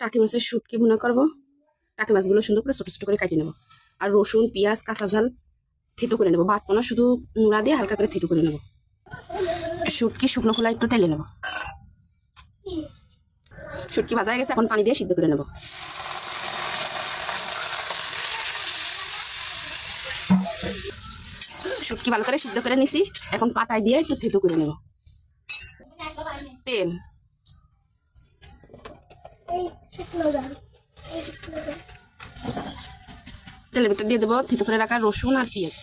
টাকি মাছের শুটকি ভুনা করবো। টাকি মাছগুলো সুন্দর করে ছোট ছোট করে কাটিয়ে নেবো, আর রসুন পেঁয়াজ কাঁচা ঝাল থেতো করে নেবো, বাটবো না, শুধু নুড়া দিয়ে হালকা করে থেতো করে নেবো। শুটকি শুকনো খোলা একটু টেলে নেবো। শুটকি ভাজা হয়ে গেছে, এখন পানি দিয়ে সিদ্ধ করে নেবো। শুটকি ভালো করে সিদ্ধ করে নিছি, এখন পাটায় দিয়ে একটু থেতো করে নেবো। তেল, তেলের ভিতর দিয়ে দেবো থেতো করে রাখা রসুন আর পেঁয়াজ।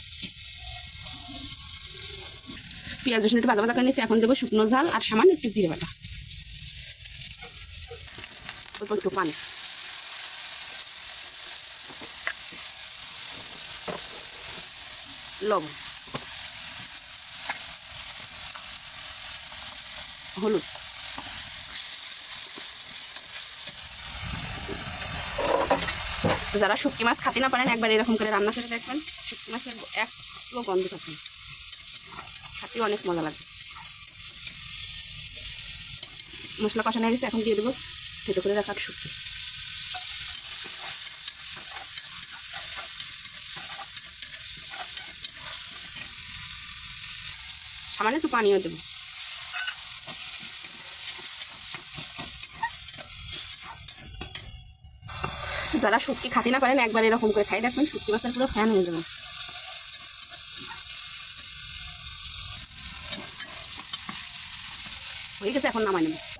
পেঁয়াজ রসুন একটু ভাজা ভাজা করে নিছি, এখন দেবো শুকনো ঝাল আর সামান্য একটু জিরে বাটা, অল্প একটু পানি, লবণ, হলুদ। যারা শুটকি মাছ খাতে না পারেন একবার এরকম করে রান্না করে দেখবেন, শুটকি মাছের এক কিলো গন্ধ থাকে, খাতে অনেক মজা লাগবে। মশলা কষানো হয়ে গেছে, এখন দিয়ে দেবো থেতো করে রাখা শুটকি। সামান্য একটু পানিও দেবো। যারা শুটকি খাতে না পারেন একবার এরকম করে খাই দেখবেন, শুটকি মাছের পুরো ফ্যান হয়ে যাবে। হয়ে গেছে, এখন নামাই নেব।